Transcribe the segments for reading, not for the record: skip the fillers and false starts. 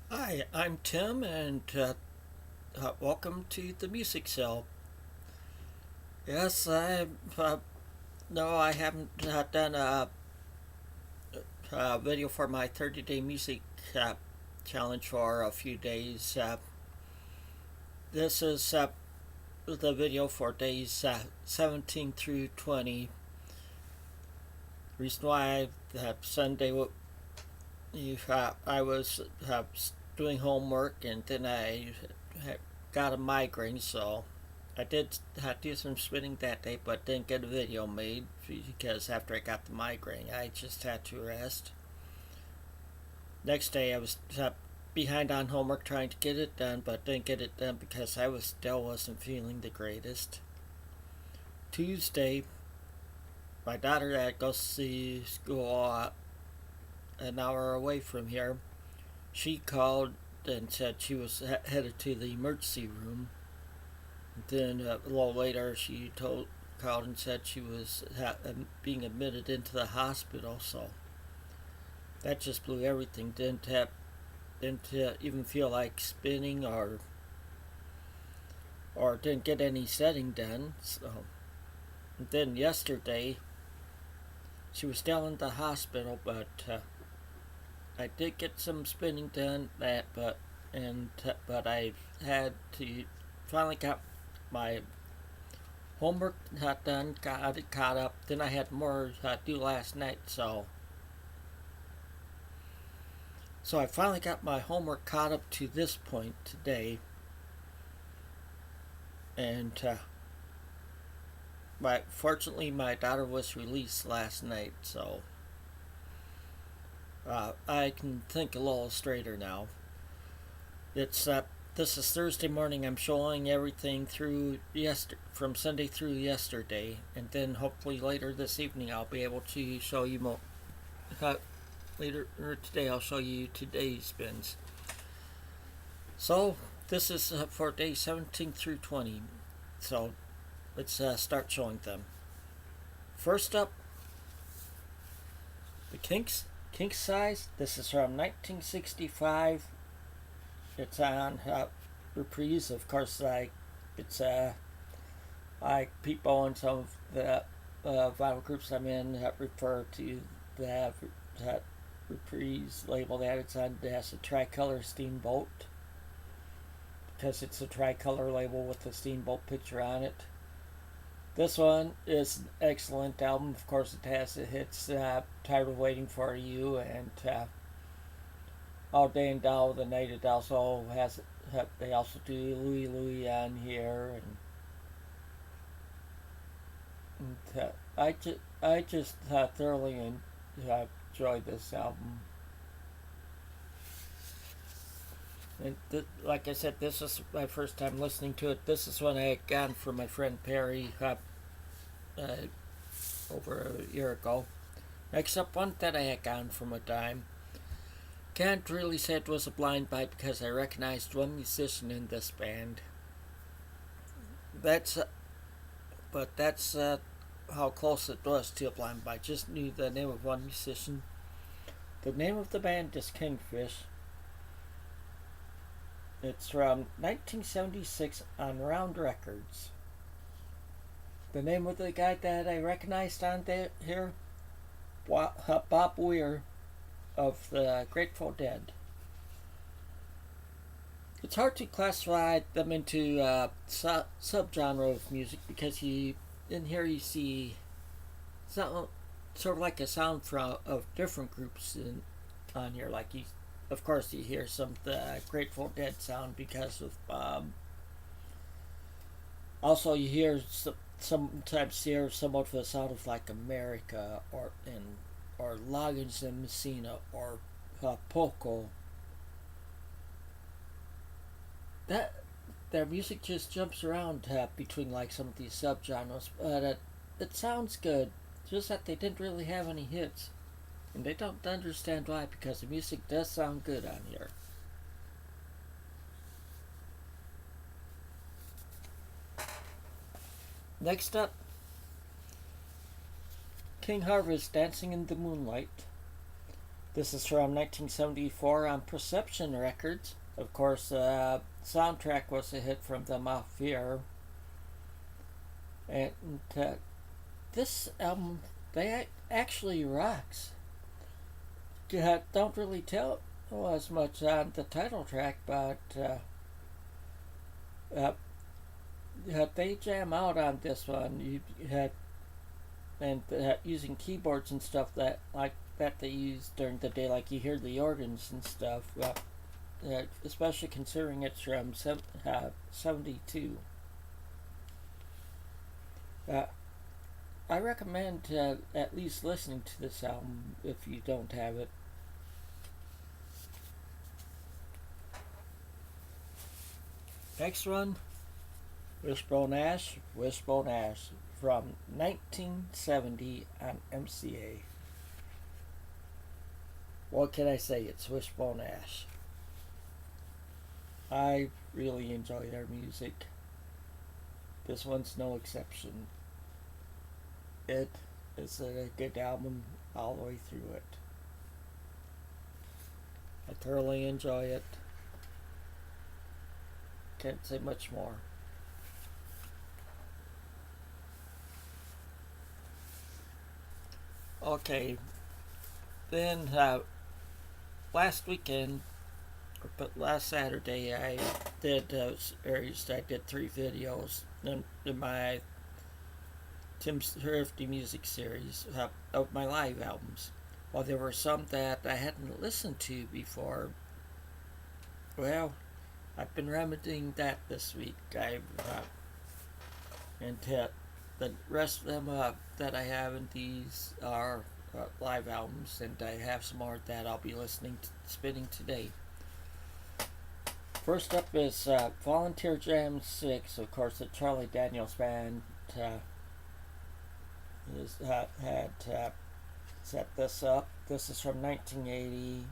Hi, I'm Tim, and welcome to the Music Cell. Yes, no, I haven't done a video for my 30-day music uh, challenge for a few days. This is the video for days 17 through 20. Reason why Sunday I was doing homework, and then I got a migraine, so I did have to do some spinning that day, but didn't get a video made because after I got the migraine, I just had to rest. Next day, I was behind on homework trying to get it done, but didn't get it done because I still wasn't feeling the greatest. Tuesday, my daughter that goes to school an hour away from here, she called and said she was headed to the emergency room. Then a little later, called and said she was being admitted into the hospital. So that just blew everything. Didn't even feel like spinning or didn't get any setting done. So and then yesterday, she was still in the hospital, but I did get some spinning done. But I had to finally got my homework not done, got it caught up. Then I had more due last night, so I finally got my homework caught up to this point today, and fortunately my daughter was released last night, so I can think a little straighter now. It's This is Thursday morning. I'm showing everything from Sunday through yesterday, and then hopefully later this evening I'll be able to show you more. Later or today I'll show you today's spins. So this is for day 17 through 20. So let's start showing them. First up, the Kinks size. This is from 1965. It's on reprise. Of course, it's people in some of the vinyl groups I'm in refer to that reprise label that it's on. It has a tricolor steamboat because it's a tricolor label with the steamboat picture on it. This one is an excellent album. Of course, it has the hits Tired of Waiting for You and All Day and Doll the Night. It also they also do Louie Louie on here, and I just thoroughly enjoyed this album. And like I said, this is my first time listening to it. This is one I had gotten from my friend Perry over a year ago. Next up, one that I had gotten from a dime. Can't really say it was a blind buy because I recognized one musician in this band. That's but that's how close it was to a blind buy. Just knew the name of one musician. The name of the band is Kingfish. It's from 1976 on Round Records. The name of the guy that I recognized on here, Bob Weir of the Grateful Dead. It's hard to classify them into subgenre of music because in here you see sort of like a sound of different groups on here. Like of course, you hear some of the Grateful Dead sound because of also you hear sometimes hear some of the sound of like America or Loggins and Messina or Poco. That their music just jumps around between like some of these subgenres, but it sounds good. Just that they didn't really have any hits, and they don't understand why because the music does sound good on here. Next up, King Harvey's Dancing in the Moonlight. This is from 1974 on Perception Records. Of course, soundtrack was a hit from them off here. And this album, they actually rocks. Don't really tell as much on the title track, but they jam out on this one. You had and using keyboards and stuff that they use during the day, like you hear the organs and stuff. Especially considering it's from 72. I recommend at least listening to this album if you don't have it. Next one, Wishbone Ash from 1970 on MCA. What can I say? It's Wishbone Ash. I really enjoy their music. This one's no exception. It is a good album all the way through it. I thoroughly enjoy it. Can't say much more. Okay, then last weekend, but last Saturday, I did I did 3 videos in my Tim's Thrifty Music series of my live albums. While there were some that I hadn't listened to before, well, I've been remedying that this week. And the rest of them that I have in these are live albums, and I have some more that I'll be spinning today. First up is Volunteer Jam 6. Of course, the Charlie Daniels Band had set this up. This is from 1980.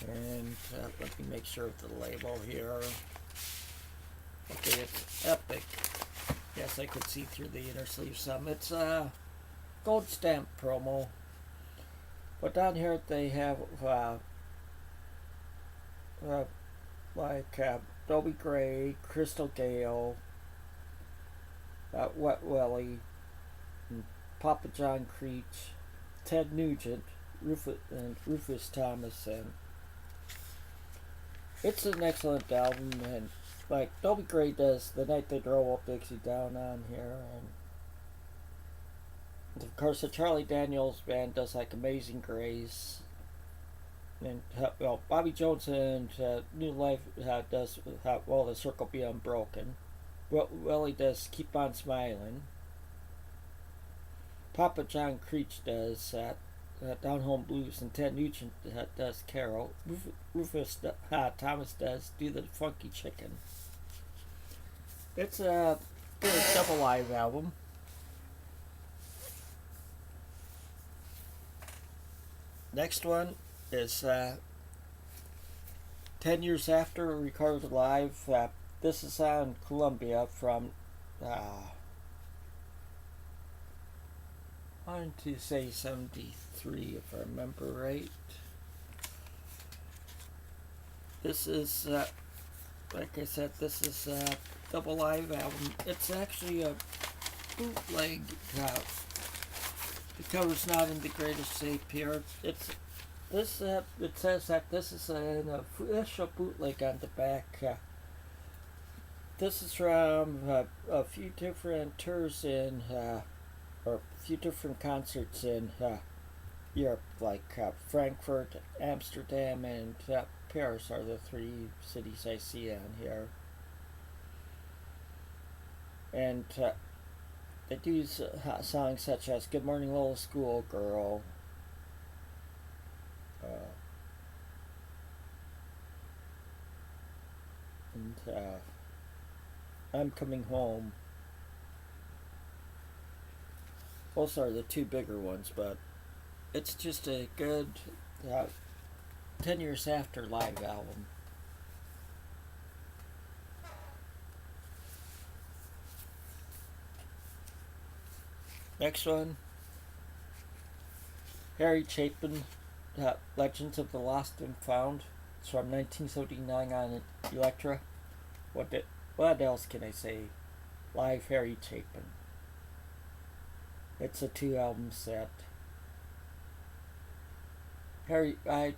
And let me make sure of the label here. Okay, it's Epic. Yes, I could see through the inner sleeve some. It's a gold stamp promo. But down here they have Dobie Gray, Crystal Gale, Wet Willie, Papa John Creech, Ted Nugent, Rufus Thomas, and it's an excellent album. And like Dobie Gray does The Night They Drove Up Dixie Down on here, and of course the Charlie Daniels Band does like Amazing Grace, and Bobby Jones and New Life does The Circle Be Unbroken. Willie does Keep On Smiling. Papa John Creech does Down Home Blues, and Ted Nugent does Carol. Rufus Thomas does Do the Funky Chicken. It's a good double live album. Next one is 10 Years After, recorded live. This is on Columbia from I want to say 73 if I remember right. This is like I said, this is a double live album. It's actually a bootleg. The cover's not in the greatest shape here. It says that this is an official bootleg on the back. This is from a few different tours or a few different concerts in Europe, like Frankfurt, Amsterdam, and Paris are the 3 cities I see on here. And they do songs such as Good Morning Little Schoolgirl, and I'm Coming Home. Those are the 2 bigger ones, but it's just a good 10 Years After live album. Next one Harry Chapin, Legends of the Lost and Found. It's from 1979 on Elektra. What else can I say? Live Harry Chapin. It's a 2 album set. I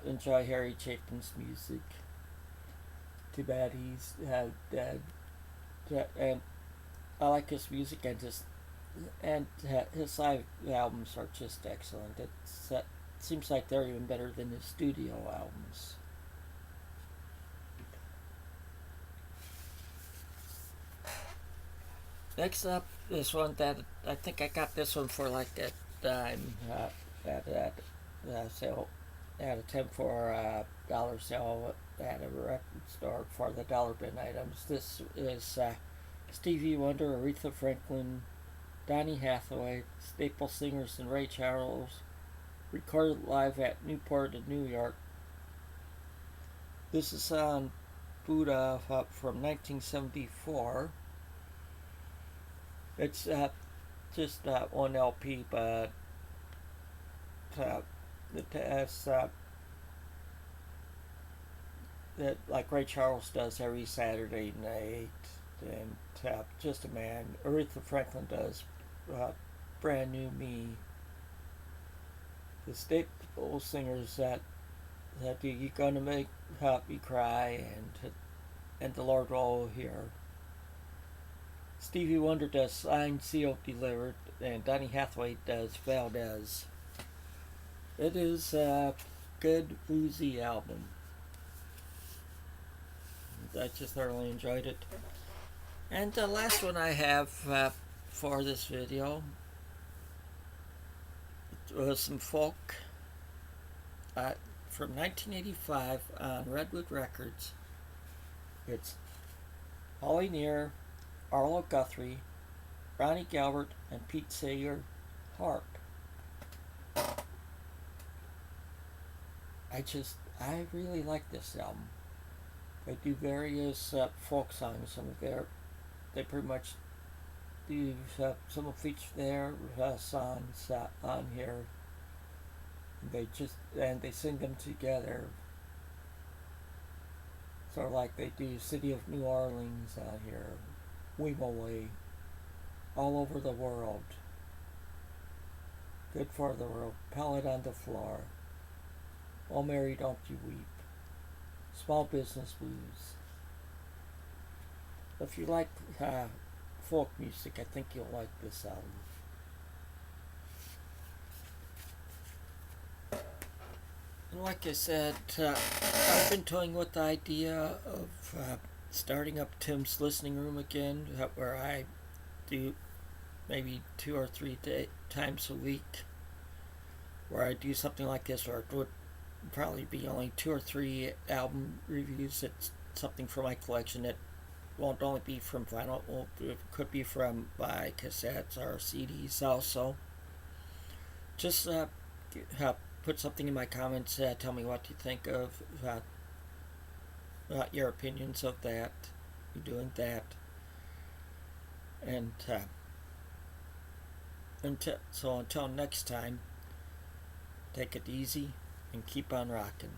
enjoy Harry Chapin's music. Too bad he's dead. And I like his music and his live albums are just excellent. It seems like they're even better than his studio albums. Next up, this one that I think I got this one for like a dime sale at a 10 for dollar sale at a record store for the dollar bin items. This is Stevie Wonder, Aretha Franklin, Donny Hathaway, staple singers, and Ray Charles, recorded live at Newport in New York. This is on Buddha from 1974. It's just one LP, but it has that like Ray Charles does every Saturday night, and Just a Man. Aretha Franklin does Brand New Me. The staple singers that you're gonna make me cry, and the Lord will hear. Stevie Wonder does Signed, Sealed, Delivered, and Donny Hathaway does Valdez. It is a good bluesy album. I just thoroughly enjoyed it. And the last one I have for this video was some folk from 1985 on Redwood Records. It's Holly Near, Arlo Guthrie, Ronnie Galbert, and Pete Seeger harp. I really like this album. They do various folk songs. They pretty much do some of each of their songs on here. They sing them together. Sort of like they do City of New Orleans on here, Weemaway, All Over the World, Good for the World, Pallet on the Floor, Oh Mary Don't You Weep, Small Business Blues. If you like folk music, I think you'll like this album. And like I said, I've been toying with the idea of starting up Tim's Listening Room again, where I do maybe 2 or 3 times a week, where I do something like this, or it would probably be only 2 or 3 album reviews. It's something from my collection that won't only be from vinyl, it could be from my cassettes or CDs also. Just put something in my comments, tell me what you think of your opinions of that, you doing that. And until next time, take it easy and keep on rocking.